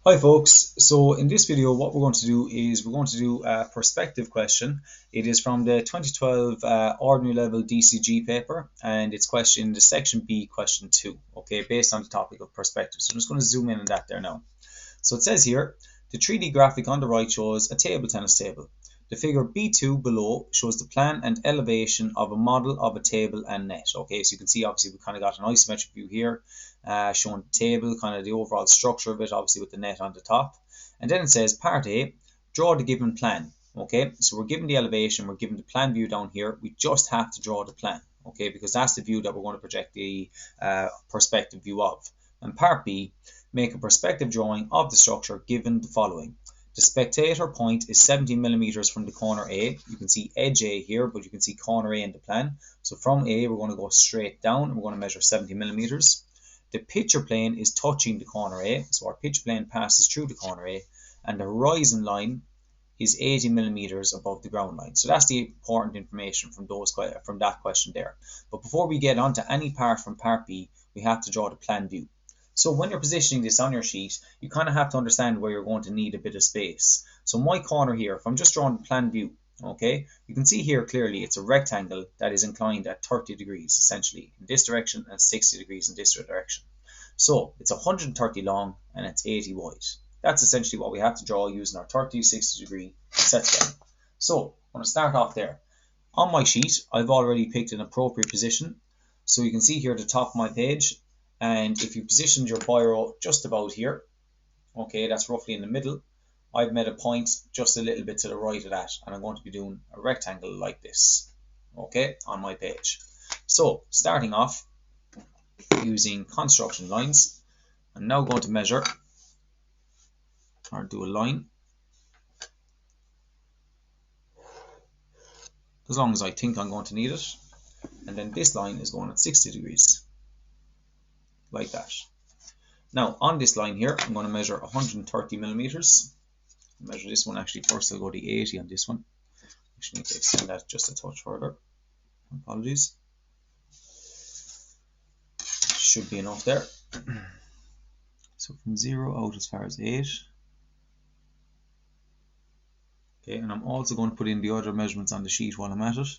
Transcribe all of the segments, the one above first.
Hi folks, so in this video what we're going to do is we're going to do a perspective question. It is from the 2012 ordinary level DCG paper and it's question the section B question 2, okay, based on the topic of perspective. So I'm just going to zoom in on that there now. So it says here, the 3D graphic on the right shows a table tennis table. The figure B2 below shows the plan and elevation of a model of a table and net. Okay, so you can see obviously we kind of got an isometric view here, showing the table, kind of the overall structure of it, obviously with the net on the top. And then it says part A, draw the given plan. Okay, so we're given the elevation, we're given the plan view down here. We just have to draw the plan, okay, because that's the view that we're going to project the perspective view of. And part B, make a perspective drawing of the structure given the following. The spectator point is 70 millimeters from the corner A. You can see edge A here, but you can see corner A in the plan. So from A, we're going to go straight down and we're going to measure 70 millimeters. The picture plane is touching the corner A, so our picture plane passes through the corner A, and the horizon line is 80 millimeters above the ground line. So that's the important information from that question there. But before we get on to any part from part B, we have to draw the plan view. So when you're positioning this on your sheet, you kind of have to understand where you're going to need a bit of space. So my corner here, if I'm just drawing the plan view, okay, you can see here clearly it's a rectangle that is inclined at 30 degrees essentially in this direction and 60 degrees in this direction. So it's 130 long and it's 80 wide. That's essentially what we have to draw using our 30, 60 degree set scale. So I'm going to start off there. On my sheet, I've already picked an appropriate position. So you can see here at the top of my page, and if you positioned your biro just about here, okay, that's roughly in the middle, I've made a point just a little bit to the right of that, and I'm going to be doing a rectangle like this, okay, on my page. So starting off using construction lines, I'm now going to measure or do a line as long as I think I'm going to need it, and then this line is going at 60 degrees like that. Now on this line here, I'm going to measure 130 millimeters. I'll measure this one actually first. I'll go to 80 on this one. Actually need to extend that just a touch further. Apologies. Should be enough there. So from 0 out as far as 8. Okay, and I'm also going to put in the other measurements on the sheet while I'm at it.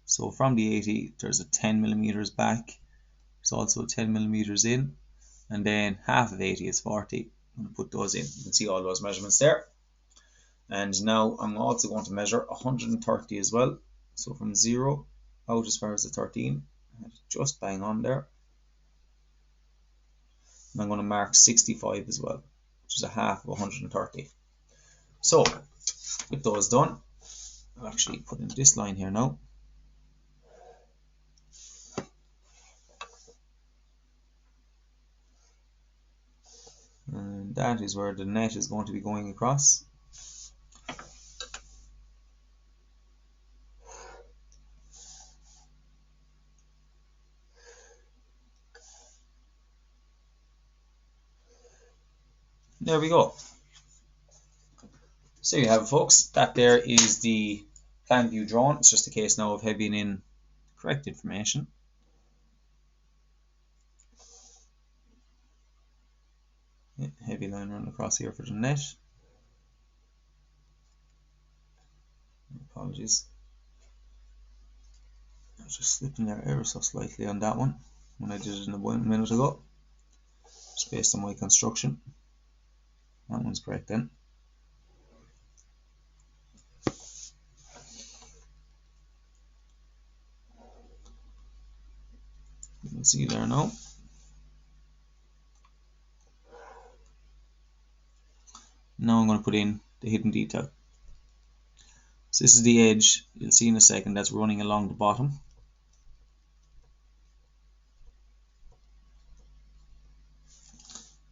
So from the 80, there's a 10 millimeters back. There's also 10 millimeters in, and then half of 80 is 40. I'm going to put those in. You can see all those measurements there. And now I'm also going to measure 130 as well. So from 0 out as far as the 13, just bang on there. And I'm going to mark 65 as well, which is a half of 130. So with those done, I'll actually put in this line here now. And that is where the net is going to be going across. There we go. So you have it, folks. That there is the plan view drawn. It's just a case now of heavying in correct information. Heavy line running across here for the net. Apologies. I was just slipping there ever so slightly on that one when I did it a minute ago. Just based on my construction. That one's correct then. You can see there now. Now I'm going to put in the hidden detail. So this is the edge, you'll see in a second, that's running along the bottom.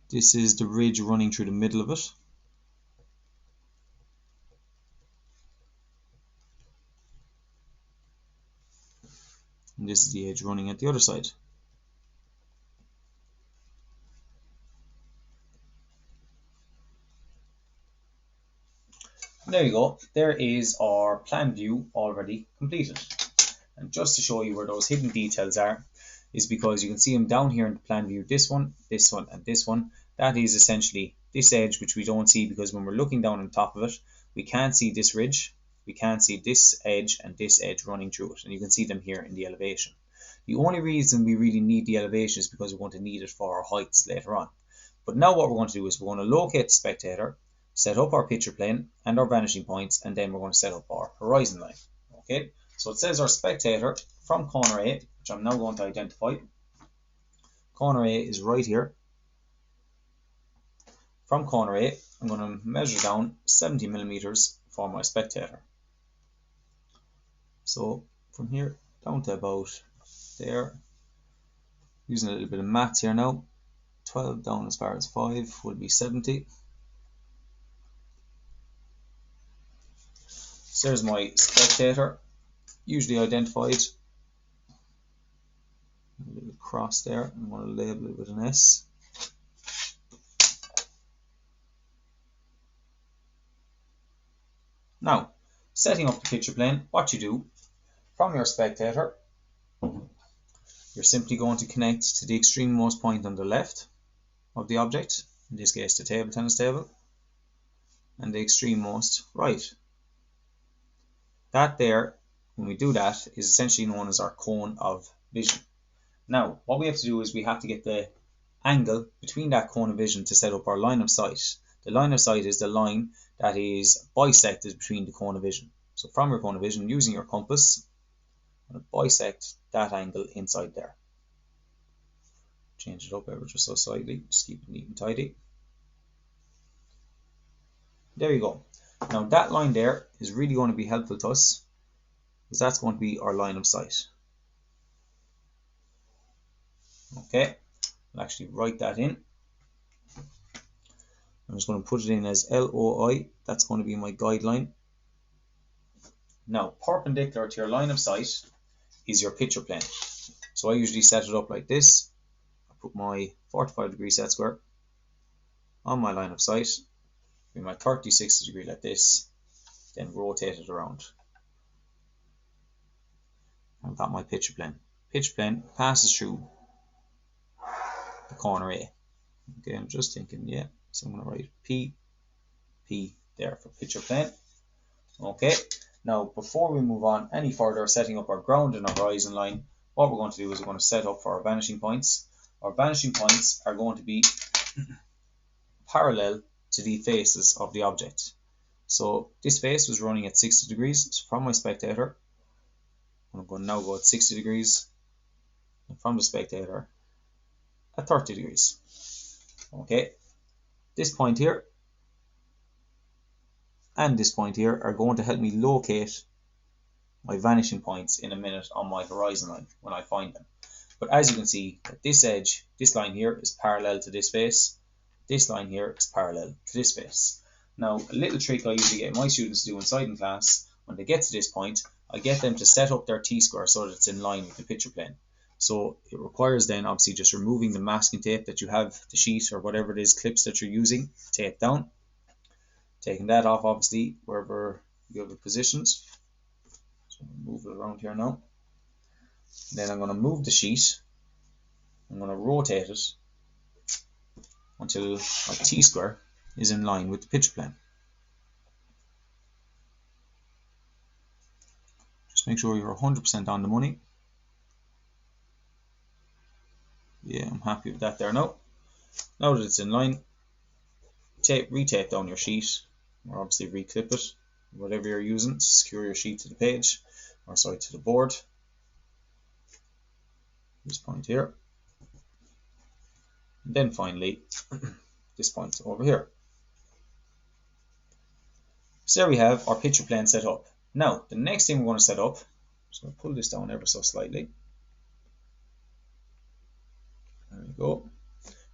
This is the ridge running through the middle of it. And this is the edge running at the other side. There you go. There is our plan view already completed. And just to show you where those hidden details are, is because you can see them down here in the plan view, this one, and this one. That is essentially this edge, which we don't see because when we're looking down on top of it, we can't see this ridge, we can't see this edge and this edge running through it, and you can see them here in the elevation. The only reason we really need the elevation is because we're going to need it for our heights later on. But now what we're going to do is we're going to locate the spectator, set up our picture plane and our vanishing points, and then we're going to set up our horizon line. Okay, so it says our spectator from corner A, which I'm now going to identify. Corner A is right here. From corner A, I'm going to measure down 70 millimeters for my spectator. So from here down to about there, using a little bit of maths here now, 12 down as far as 5 will be 70. So there's my spectator, usually identified. A little cross there, I'm going to label it with an S. Now, setting up the picture plane, what you do from your spectator, you're simply going to connect to the extreme-most point on the left of the object, in this case the table tennis table, and the extreme-most right. That there, when we do that, is essentially known as our cone of vision. Now, what we have to do is we have to get the angle between that cone of vision to set up our line of sight. The line of sight is the line that is bisected between the cone of vision. So from your cone of vision, using your compass, bisect that angle inside there. Change it up ever just so slightly, just keep it neat and tidy. There you go. Now that line there is really going to be helpful to us, because that's going to be our line of sight. Okay, I'll actually write that in. I'm just going to put it in as LOI, that's going to be my guideline. Now, perpendicular to your line of sight is your picture plane. So I usually set it up like this. I put my 45-degree set square on my line of sight, bring my 30-60 like this, then rotate it around. I've got my picture plane. Picture plane passes through the corner A. Okay, I'm just thinking, yeah, so I'm going to write P there for picture plane. Okay, now before we move on any further, setting up our ground and our horizon line, what we're going to do is we're going to set up for our vanishing points. Our vanishing points are going to be parallel to the faces of the object. So this face was running at 60 degrees, so from my spectator, I'm going to now go at 60 degrees, and from the spectator at 30 degrees. Okay, this point here and this point here are going to help me locate my vanishing points in a minute on my horizon line when I find them. But as you can see, this edge, this line here is parallel to this face, this line here is parallel to this face. Now, a little trick I usually get my students to do inside in class, when they get to this point, I get them to set up their T-square so that it's in line with the picture plane. So it requires then obviously just removing the masking tape that you have, the sheet or whatever it is, clips that you're using, tape down. Taking that off obviously wherever you have it positioned. So move it around here now. Then I'm going to move the sheet. I'm going to rotate it until my T-square is in line with the picture plane. Just make sure you're 100% on the money. Yeah, I'm happy with that there now. Now that it's in line, retape down your sheet, or obviously reclip it, whatever you're using to secure your sheet to the page, or sorry, to the board. This point here. And then finally, this point over here. So there we have our picture plane set up. Now, the next thing we're going to set up, so I'll pull this down ever so slightly. There we go.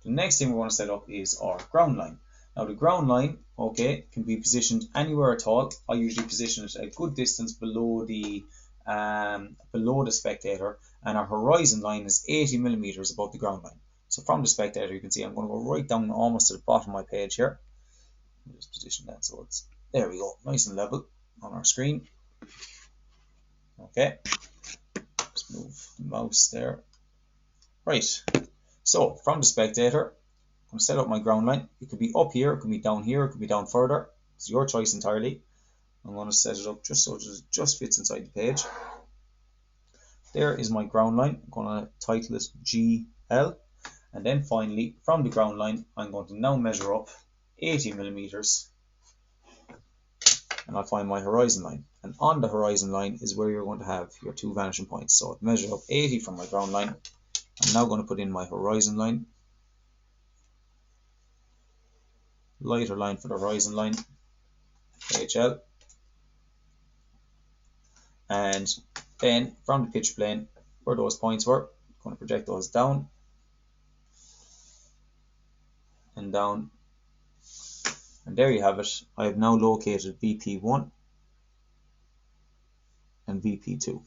The next thing we're going to set up is our ground line. Now the ground line, okay, can be positioned anywhere at all. I usually position it a good distance below the spectator, and our horizon line is 80 millimeters above the ground line. So from the spectator, you can see I'm going to go right down almost to the bottom of my page here. Just position that so it's, there we go, nice and level on our screen. Okay, just move the mouse there. Right, so from the spectator, I'm going to set up my ground line. It could be up here, it could be down here, it could be down further. It's your choice entirely. I'm going to set it up just so it just fits inside the page. There is my ground line. I'm going to title it GL. And then finally, from the ground line, I'm going to now measure up 80 millimeters. And I'll find my horizon line. And on the horizon line is where you're going to have your two vanishing points. So I've measured up 80 from my ground line. I'm now going to put in my horizon line. Lighter line for the horizon line, HL. And then from the pitch plane, where those points were, I'm going to project those down and down. And there you have it. I have now located VP1 and VP2.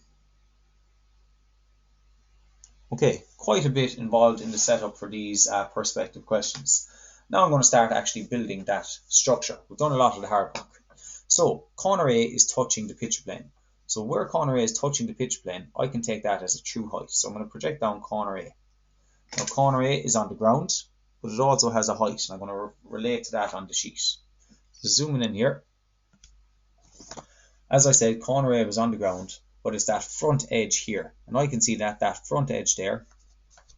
Okay, quite a bit involved in the setup for these perspective questions. Now I'm going to start actually building that structure. We've done a lot of the hard work. So corner A is touching the picture plane. So where corner A is touching the picture plane, I can take that as a true height. So I'm going to project down corner A. Now corner A is on the ground, but it also has a height, and I'm going to relate to that on the sheet. So zooming in here. As I said, corner A was on the ground, but it's that front edge here. And I can see that front edge there,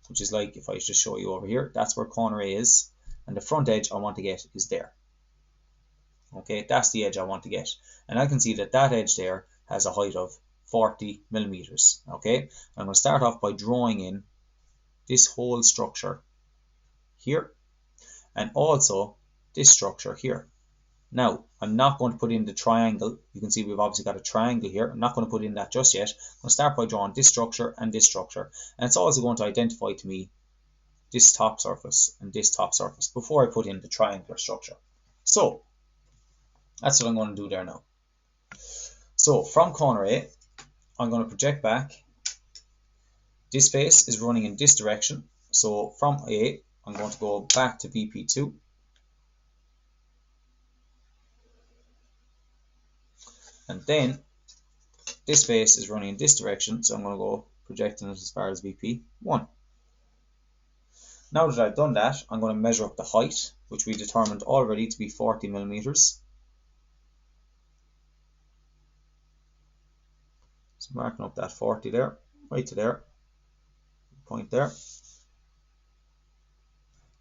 which is like, if I just show you over here, that's where corner A is. And the front edge I want to get is there. Okay, that's the edge I want to get. And I can see that edge there has a height of 40 millimeters. Okay, I'm going to start off by drawing in this whole structure here and also this structure here. Now, I'm not going to put in the triangle. You can see we've obviously got a triangle here. I'm not going to put in that just yet. I'm going to start by drawing this structure and this structure. And it's also going to identify to me this top surface and this top surface before I put in the triangular structure. So that's what I'm going to do there now. So from corner A, I'm going to project back. This face is running in this direction. So from A, I'm going to go back to VP2. And then this face is running in this direction. So I'm going to go projecting it as far as VP1. Now that I've done that, I'm going to measure up the height, which we determined already to be 40 millimeters. So marking up that 40 there, right to there, point there.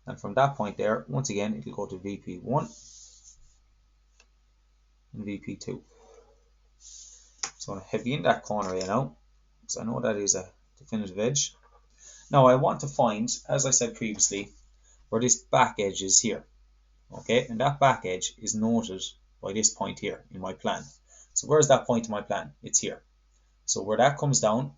And from that point there, once again, it'll go to VP1 and VP2. So I'm going to heavy in that corner A now, because I know that is a definitive edge. Now I want to find, as I said previously, where this back edge is here. Okay, and that back edge is noted by this point here in my plan. So where's that point in my plan? It's here. So where that comes down,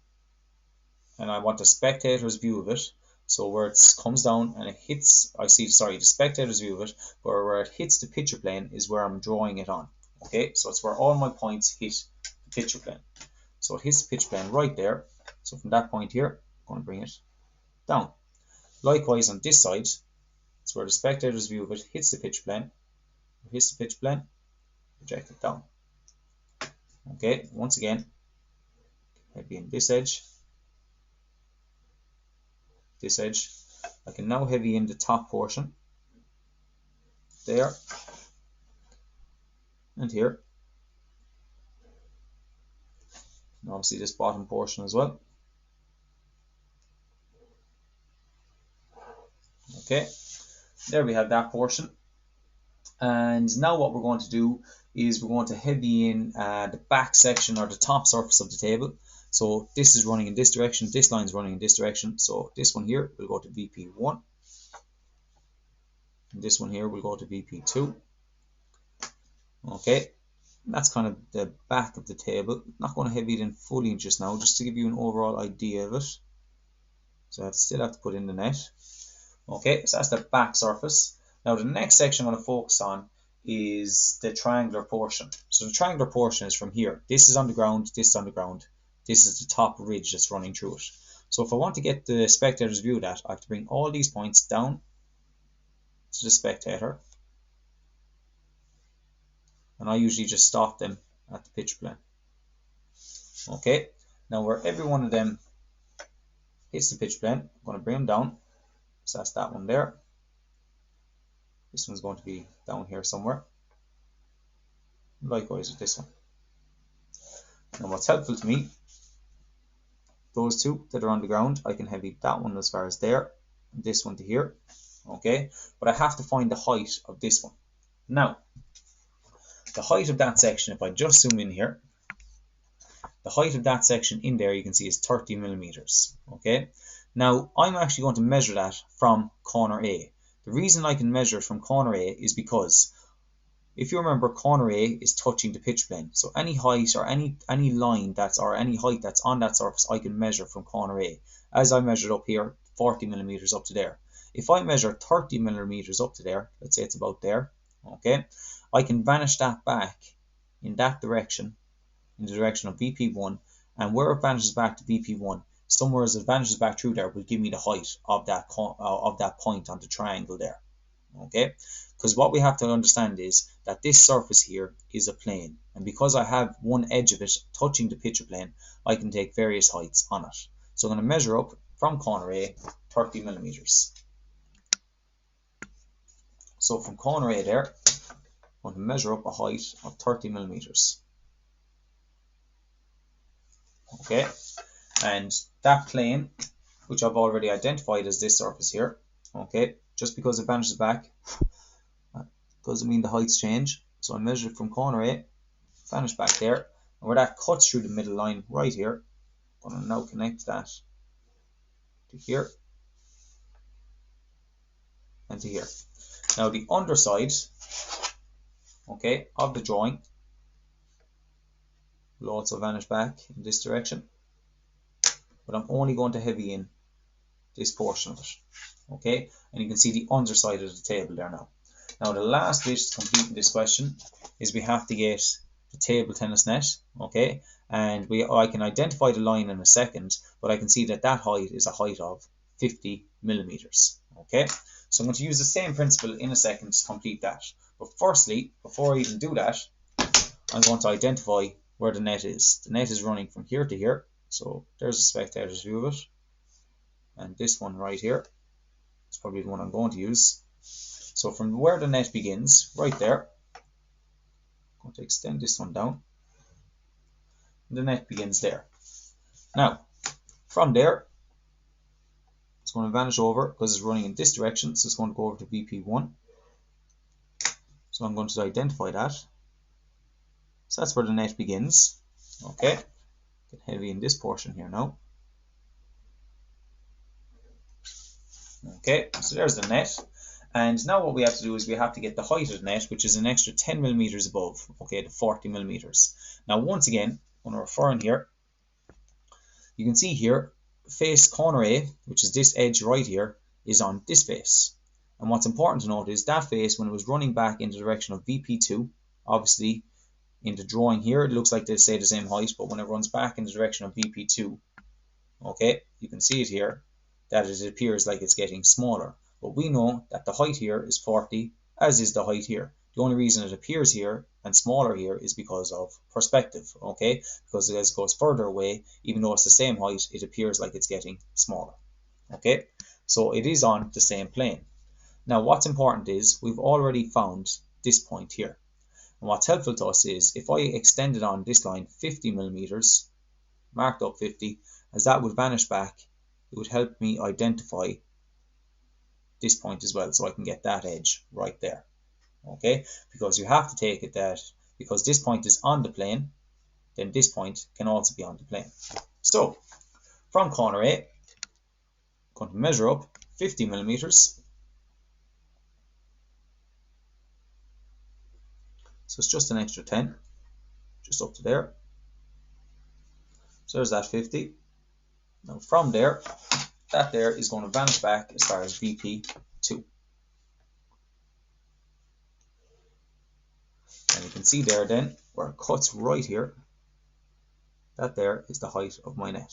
and I want the spectator's view of it. So where it comes down and it hits, the spectator's view of it, where it hits the picture plane is where I'm drawing it on. Okay, so it's where all my points hit the picture plane. So it hits the picture plane right there. So from that point here, I'm going to bring it down. Likewise on this side, it's where the spectator's view of it hits the picture plane. Project it down. Okay, once again, heavy in this edge. This edge. I can now heavy in the top portion. There. And here. And obviously this bottom portion as well. Okay, there we have that portion. And now what we're going to do is we're going to heavy in the back section or the top surface of the table. So this is running in this direction, this line is running in this direction. So this one here will go to VP1. And this one here will go to VP2. Okay, that's kind of the back of the table. I'm not going to heavy it in fully just now, just to give you an overall idea of it. So I still have to put in the net. Okay, so that's the back surface. Now the next section I'm going to focus on is the triangular portion. So the triangular portion is from here. This is on the ground, this is on the ground. This is the top ridge that's running through it. So if I want to get the spectator's view of that, I have to bring all these points down to the spectator. And I usually just stop them at the pitch plane. Okay, now where every one of them hits the pitch plane, I'm going to bring them down. So that's that one there. This one's going to be down here somewhere. Likewise with this one. And what's helpful to me, those two that are on the ground, I can heavy that one as far as there, and this one to here. Okay, but I have to find the height of this one. Now, the height of that section, if I just zoom in here, the height of that section in there you can see is 30 millimeters. Okay, now I'm actually going to measure that from corner A. The reason I can measure it from corner A is because if you remember, corner A is touching the pitch plane. So any height or any line any height that's on that surface, I can measure from corner A. As I measured up here, 40 millimeters up to there. If I measure 30 millimeters up to there, let's say it's about there, okay, I can vanish that back in that direction, in the direction of VP1, and where it vanishes back to VP1, somewhere as it vanishes back through there will give me the height of that point on the triangle there. Okay, because what we have to understand is that this surface here is a plane, and because I have one edge of it touching the picture plane, I can take various heights on it. So I'm going to measure up from corner A 30 millimeters. So from corner A there, I'm going to measure up a height of 30 millimeters. Okay, and that plane, which I've already identified as this surface here, okay, just because it vanishes back doesn't mean the heights change. So I measure it from corner A, vanish back there, and where that cuts through the middle line right here, I'm going to now connect that to here and to here. Now the underside, okay, of the drawing will also vanish back in this direction, but I'm only going to heavy in this portion of it, okay, and you can see the underside of the table there now. Now the last bit to complete this question is we have to get the table tennis net, okay, and I can identify the line in a second, but I can see that that height is a height of 50 millimeters, okay. So I'm going to use the same principle in a second to complete that. But firstly, before I even do that, I'm going to identify where the net is. The net is running from here to here, so there's a spectator's view of it, and this one right here is probably the one I'm going to use. So from where the net begins, right there, I'm going to extend this one down. The net begins there. Now, from there, it's going to vanish over because it's running in this direction, so it's going to go over to VP1. So I'm going to identify that. So that's where the net begins. Okay, get heavy in this portion here now. Okay, so there's the net. And now what we have to do is we have to get the height of the net, which is an extra 10 millimeters above, okay, the 40 millimeters. Now, once again, I'm going to refer in here. You can see here, face corner A, which is this edge right here, is on this face. And what's important to note is that face, when it was running back in the direction of VP2, obviously, in the drawing here, it looks like they stay the same height, but when it runs back in the direction of VP2, okay, you can see it here, that it appears like it's getting smaller. But we know that the height here is 40, as is the height here. The only reason it appears here and smaller here is because of perspective, okay? Because as it goes further away, even though it's the same height, it appears like it's getting smaller, okay? So it is on the same plane. Now what's important is we've already found this point here. And what's helpful to us is if I extended on this line 50 millimeters, marked up 50, as that would vanish back, it would help me identify this point as well, so I can get that edge right there, okay? Because you have to take it that because this point is on the plane, then this point can also be on the plane. So from corner A, I'm going to measure up 50 millimeters. So it's just an extra 10, just up to there. So there's that 50. Now from there, that there is going to vanish back as far as VP2. And you can see there then, where it cuts right here, that there is the height of my net.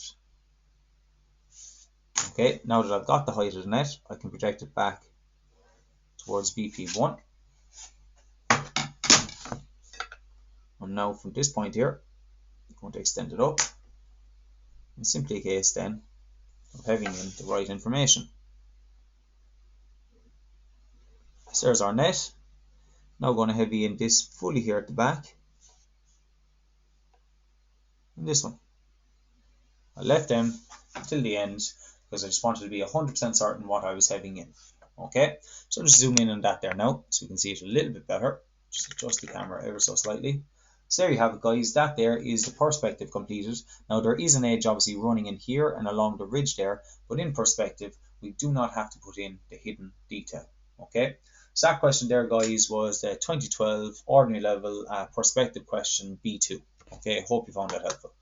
Okay, now that I've got the height of the net, I can project it back towards VP1. And now from this point here, I'm going to extend it up. And simply a case then of having in the right information. So there's our net. Now going to heavy in this fully here at the back. And this one. I left them till the end because I just wanted to be 100% certain what I was heaving in. Okay, so just zoom in on that there now so you can see it a little bit better. Just adjust the camera ever so slightly. So there you have it, guys. That there is the perspective completed. Now there is an edge obviously running in here and along the ridge there, but in perspective we do not have to put in the hidden detail. Okay, so that question there, guys, was the 2012 ordinary level perspective question B2. Okay, hope you found that helpful.